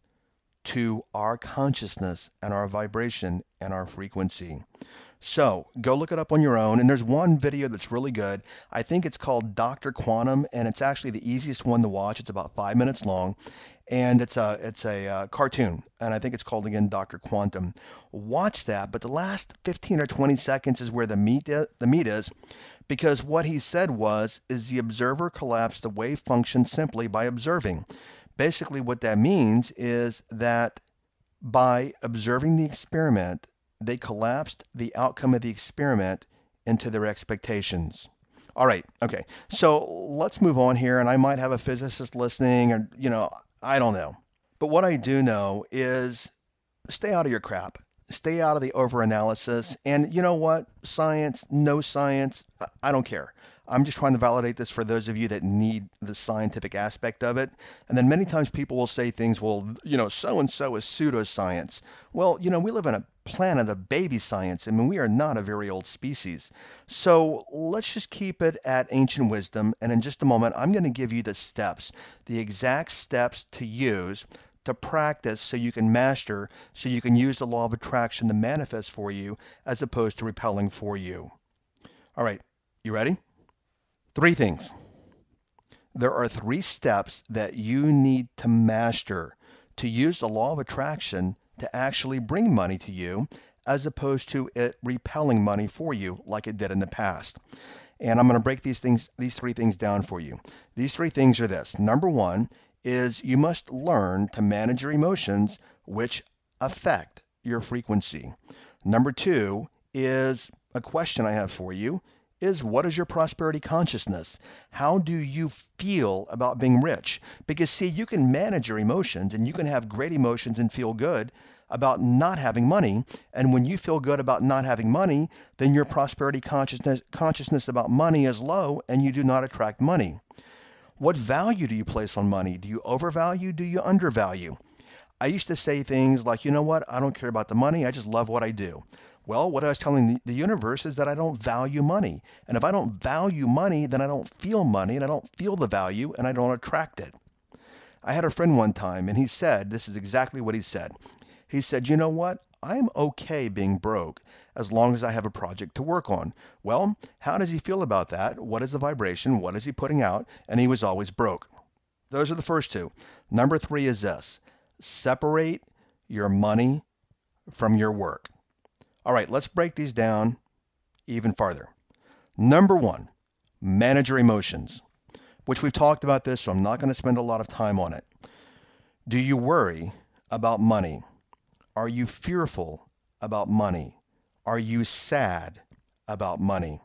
to our consciousness and our vibration and our frequency. So go look it up on your own. And there's one video that's really good. I think it's called Dr. Quantum, and it's actually the easiest one to watch. It's about 5 minutes long, and it's a cartoon, and I think it's called, again, Dr. Quantum. Watch that, but the last 15 or 20 seconds is where the meat is, because what he said is the observer collapsed the wave function simply by observing. Basically, what that means is that by observing the experiment, they collapsed the outcome of the experiment into their expectations. All right, okay, so let's move on here, and I might have a physicist listening, or, I don't know. But what I do know is stay out of your crap. Stay out of the overanalysis. And you know what? Science, no science, I don't care. I'm just trying to validate this for those of you that need the scientific aspect of it. And then many times people will say things, well, so-and-so is pseudoscience. Well, we live in a planet of baby science. I mean, we are not a very old species. So let's just keep it at ancient wisdom. And in just a moment, I'm going to give you the steps, the exact steps to use to practice so you can master, so you can use the law of attraction to manifest for you as opposed to repelling for you. All right, you ready? 3 things. There are 3 steps that you need to master to use the law of attraction to actually bring money to you as opposed to it repelling money for you like it did in the past. And I'm going to break these 3 things down for you. These 3 things are this. Number 1 is you must learn to manage your emotions, which affect your frequency. Number 2 is a question I have for you is, what is your prosperity consciousness? How do you feel about being rich? Because see, you can manage your emotions, and you can have great emotions and feel good about not having money. And when you feel good about not having money, then your prosperity consciousness about money is low, and you do not attract money. What value do you place on money? Do you overvalue? Do you undervalue? I used to say things like, you know what? I don't care about the money. I just love what I do. Well, what I was telling the universe is that I don't value money. And if I don't value money, then I don't feel money, and I don't feel the value, and I don't attract it. I had a friend one time, and he said, this is exactly what he said. He said, you know what? I'm okay being broke as long as I have a project to work on. Well, how does he feel about that? What is the vibration? What is he putting out? And he was always broke. Those are the first two. Number three is this: separate your money from your work. All right, let's break these down even farther. Number one, manage your emotions, which we've talked about this, so I'm not going to spend a lot of time on it. Do you worry about money? Are you fearful about money? Are you sad about money?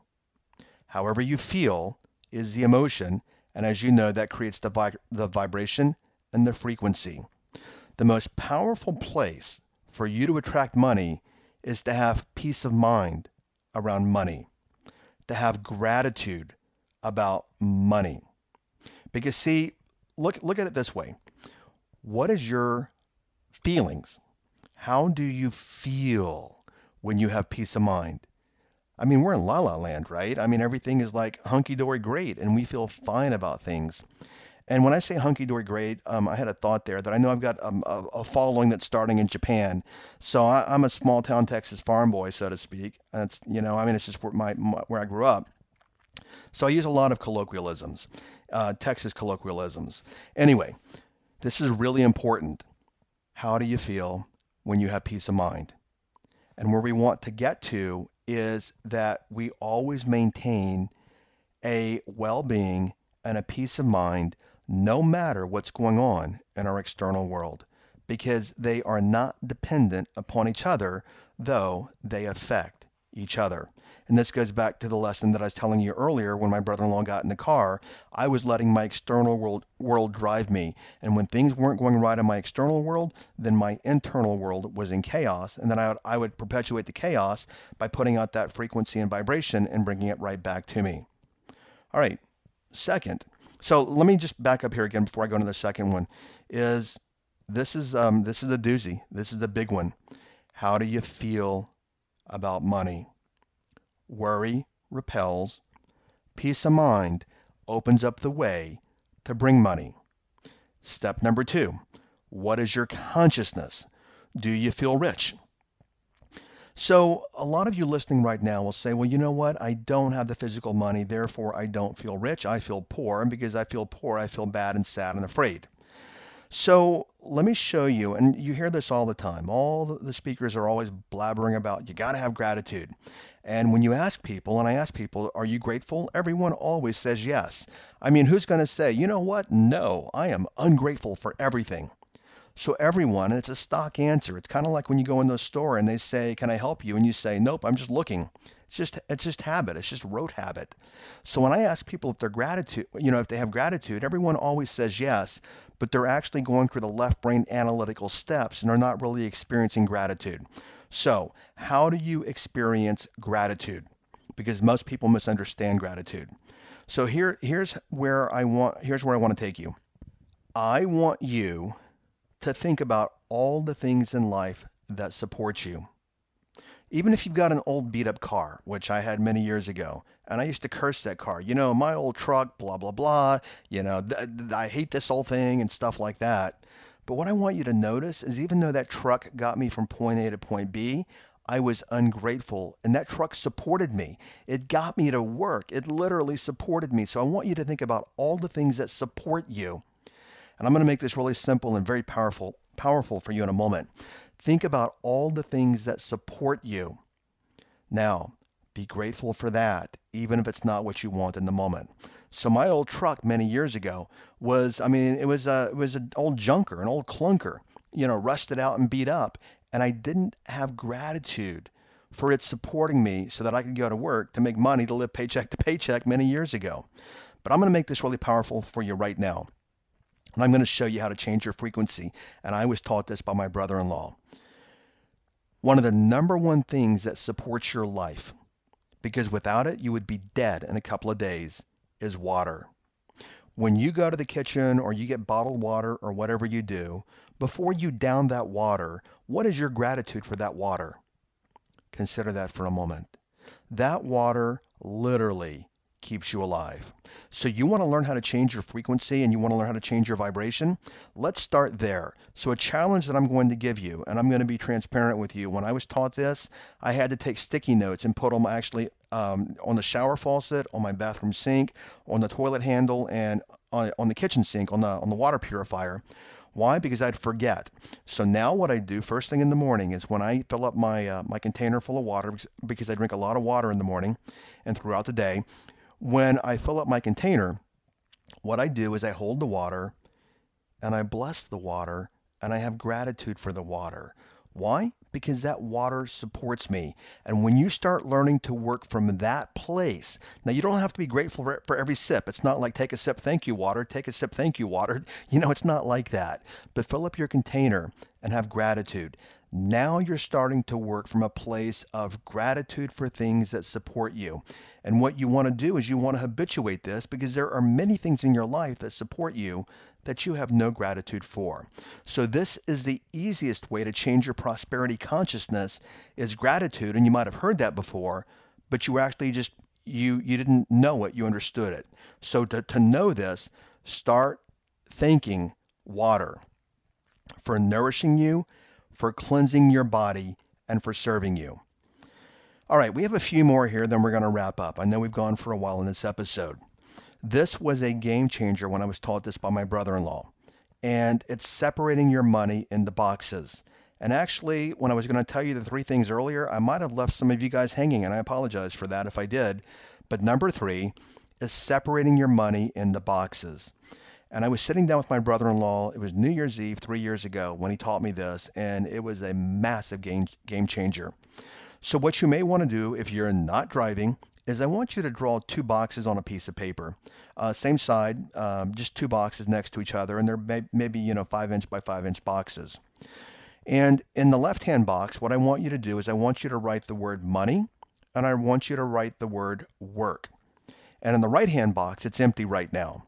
However you feel is the emotion, and as you know, that creates the vibration and the frequency. The most powerful place for you to attract money is to have peace of mind around money, to have gratitude about money. Because see, look at it this way. What is your feelings? How do you feel when you have peace of mind? I mean, we're in la la land, right? I mean, everything is like hunky-dory great, and we feel fine about things. And when I say hunky-dory great, I had a thought there that I know I've got a following that's starting in Japan. So I'm a small town Texas farm boy, so to speak. And it's, I mean, it's just where I grew up. So I use a lot of colloquialisms, Texas colloquialisms. Anyway, this is really important. How do you feel when you have peace of mind? And where we want to get to is that we always maintain a well-being and a peace of mind no matter what's going on in our external world, because they are not dependent upon each other, though they affect each other. And this goes back to the lesson that I was telling you earlier. When my brother-in-law got in the car, I was letting my external world drive me. And when things weren't going right in my external world, then my internal world was in chaos. And then I would perpetuate the chaos by putting out that frequency and vibration and bringing it right back to me. All right. Second, so let me just back up here again before I go into the second one. This is a doozy. This is the big one. How do you feel about money? Worry repels. Peace of mind opens up the way to bring money. Step number two. What is your consciousness? Do you feel rich? So a lot of you listening right now will say, well, you know what? I don't have the physical money, therefore I don't feel rich. I feel poor. And because I feel poor, I feel bad and sad and afraid. So let me show you, and you hear this all the time. All the speakers are always blabbering about you got to have gratitude. And when you ask people, and I ask people, are you grateful? Everyone always says yes. I mean, who's going to say, you know what? No, I am ungrateful for everything. So everyone, and it's a stock answer. It's kind of like when you go in the store and they say, "Can I help you?" and you say, "Nope, I'm just looking." It's just habit. It's just rote habit. So when I ask people if they're gratitude, if they have gratitude, everyone always says yes, but they're actually going through the left brain analytical steps and are not really experiencing gratitude. So, how do you experience gratitude? Because most people misunderstand gratitude. So here's where I want to take you. I want you to think about all the things in life that support you. Even if you've got an old beat up car, which I had many years ago, and I used to curse that car, my old truck, blah, blah, blah, I hate this whole thing and stuff like that. But what I want you to notice is even though that truck got me from point A to point B, I was ungrateful, and that truck supported me. It got me to work. It literally supported me. So I want you to think about all the things that support you. And I'm going to make this really simple and very powerful for you in a moment. Think about all the things that support you. Now, be grateful for that, even if it's not what you want in the moment. So my old truck many years ago was, it was an old junker, an old clunker, rusted out and beat up. And I didn't have gratitude for it supporting me so that I could go to work to make money to live paycheck to paycheck many years ago. But I'm going to make this really powerful for you right now. And I'm going to show you how to change your frequency. And I was taught this by my brother-in-law. One of the number one things that supports your life, because without it you would be dead in a couple of days, is water. When you go to the kitchen or you get bottled water or whatever you do, before you down that water, what is your gratitude for that water? Consider that for a moment. That water literally keeps you alive. So you want to learn how to change your frequency and you want to learn how to change your vibration? Let's start there. So a challenge that I'm going to give you, and I'm going to be transparent with you. When I was taught this, I had to take sticky notes and put them actually on the shower faucet, on my bathroom sink, on the toilet handle, and on the kitchen sink, on the water purifier. Why? Because I'd forget. So now what I do first thing in the morning is when I fill up my container full of water, because I drink a lot of water in the morning and throughout the day, when I fill up my container, what I do is I hold the water and I bless the water and I have gratitude for the water. Why? Because that water supports me. And when you start learning to work from that place, now you don't have to be grateful for every sip. It's not like take a sip, thank you, water, take a sip, thank you, water. It's not like that. But fill up your container and have gratitude. Now you're starting to work from a place of gratitude for things that support you. And what you want to do is you want to habituate this because there are many things in your life that support you that you have no gratitude for. So this is the easiest way to change your prosperity consciousness is gratitude. And you might have heard that before, but you actually just, you didn't know it, you understood it. So to know this, start thanking water for nourishing you, for cleansing your body, and for serving you. All right, we have a few more here, then we're going to wrap up. I know we've gone for a while in this episode. This was a game changer when I was taught this by my brother-in-law. And it's separating your money into boxes. And actually, when I was going to tell you the three things earlier, I might have left some of you guys hanging, and I apologize for that if I did. But number 3 is separating your money into boxes. And I was sitting down with my brother-in-law. It was New Year's Eve 3 years ago when he taught me this, and it was a massive game changer. So what you may want to do if you're not driving is I want you to draw 2 boxes on a piece of paper, same side, just 2 boxes next to each other, and they're maybe 5-inch by 5-inch boxes. And in the left-hand box, what I want you to do is I want you to write the word money, and I want you to write the word work. And in the right-hand box, it's empty right now.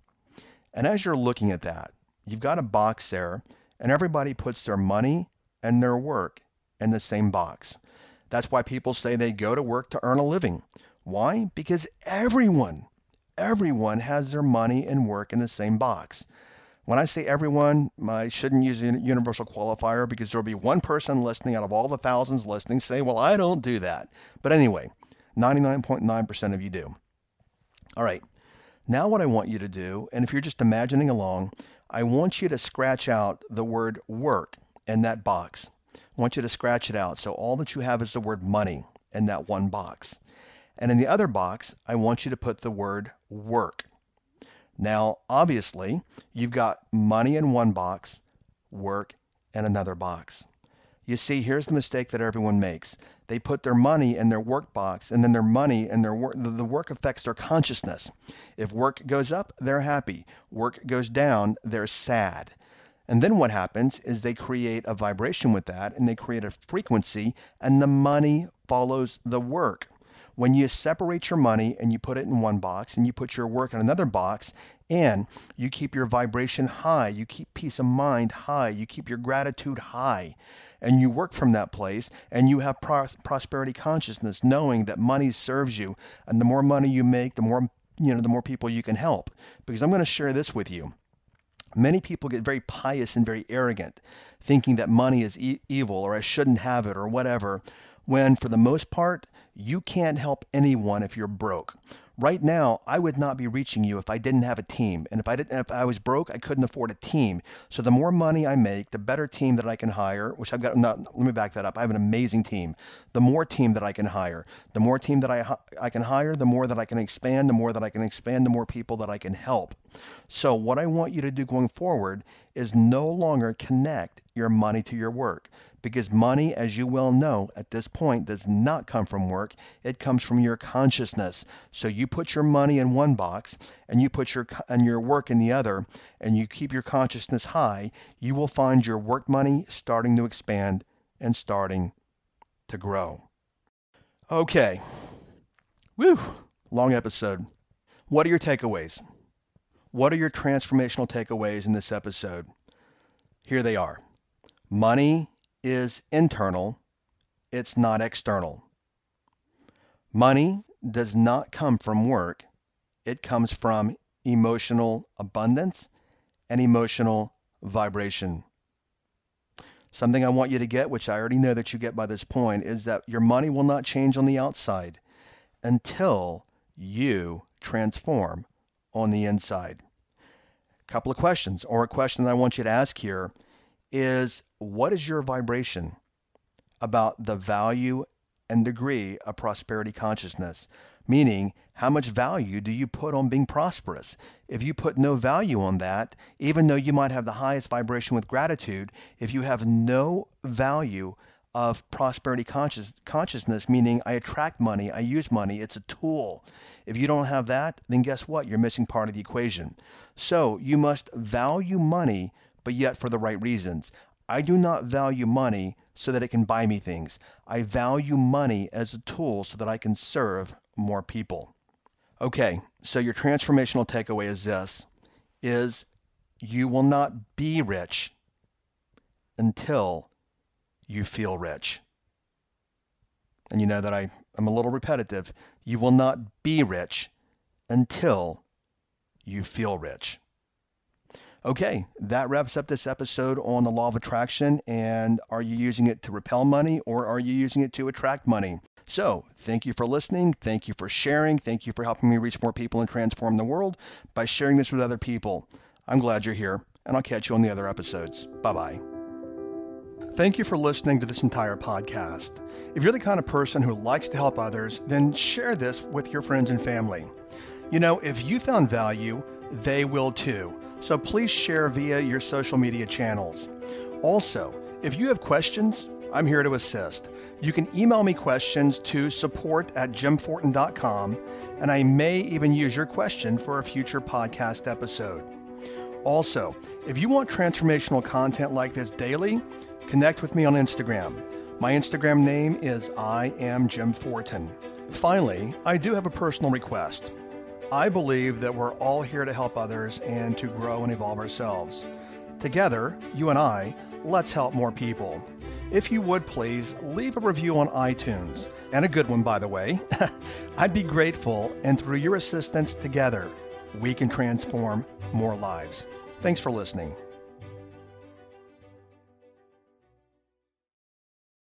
And as you're looking at that, you've got a box there, and everybody puts their money and their work in the same box. That's why people say they go to work to earn a living. Why? Because everyone has their money and work in the same box. When I say everyone, I shouldn't use a universal qualifier because there'll be one person listening out of all the thousands listening say, well, I don't do that. But anyway, 99.9% of you do. All right. Now what I want you to do, and if you're just imagining along, I want you to scratch out the word work in that box. I want you to scratch it out. So all that you have is the word money in that one box. And in the other box, I want you to put the word work. Now, obviously, you've got money in one box, work in another box. You see, here's the mistake that everyone makes. They put their money in their work box, and then their money and their work, the work affects their consciousness. If work goes up, they're happy. Work goes down, they're sad. And then what happens is they create a vibration with that, and they create a frequency, and the money follows the work. When you separate your money and you put it in one box and you put your work in another box and you keep your vibration high, you keep peace of mind high, you keep your gratitude high, and you work from that place and you have prosperity consciousness, knowing that money serves you, and the more money you make, the more people you can help. Because I'm going to share this with you. Many people get very pious and very arrogant, thinking that money is evil or I shouldn't have it or whatever, when for the most part, you can't help anyone if you're broke. Right now, I would not be reaching you if I didn't have a team. And if I was broke, I couldn't afford a team. So the more money I make, the better team that I can hire, which I've got, let me back that up. I have an amazing team. The more team that I can hire, the more team that I can hire, the more that I can expand, the more that I can expand, the more people that I can help. So what I want you to do going forward is no longer connect your money to your work. Because money, as you well know, at this point does not come from work. It comes from your consciousness. So you put your money in one box and you put your work in the other, and you keep your consciousness high, you will find your work money starting to expand and starting to grow. Okay. Woo! Long episode. What are your takeaways? What are your transformational takeaways in this episode? Here they are. Money is internal, it's not external. Money does not come from work. It comes from emotional abundance and emotional vibration. Something I want you to get, which I already know that you get by this point, is that your money will not change on the outside until you transform on the inside. A couple of questions, or a question that I want you to ask here is, what is your vibration about the value and degree of prosperity consciousness? Meaning, how much value do you put on being prosperous? If you put no value on that, even though you might have the highest vibration with gratitude, if you have no value of prosperity consciousness, meaning I attract money, I use money, it's a tool. If you don't have that, then guess what? You're missing part of the equation. So you must value money, but yet for the right reasons. I do not value money so that it can buy me things. I value money as a tool so that I can serve more people. Okay, so your transformational takeaway is this, is you will not be rich until you feel rich. And you know that I'm a little repetitive. You will not be rich until you feel rich. Okay, that wraps up this episode on the law of attraction. And are you using it to repel money, or are you using it to attract money? So thank you for listening. Thank you for sharing. Thank you for helping me reach more people and transform the world by sharing this with other people. I'm glad you're here, and I'll catch you on the other episodes. Bye-bye. Thank you for listening to this entire podcast. If you're the kind of person who likes to help others, then share this with your friends and family. You know, if you found value, they will too. So please share via your social media channels. Also, if you have questions, I'm here to assist. You can email me questions to support@jimfortin.com, and I may even use your question for a future podcast episode. Also, if you want transformational content like this daily, connect with me on Instagram. My Instagram name is I am Jim Fortin. Finally, I do have a personal request. I believe that we're all here to help others and to grow and evolve ourselves. Together, you and I, let's help more people. If you would please leave a review on iTunes, and a good one, by the way. I'd be grateful, and through your assistance together, we can transform more lives. Thanks for listening.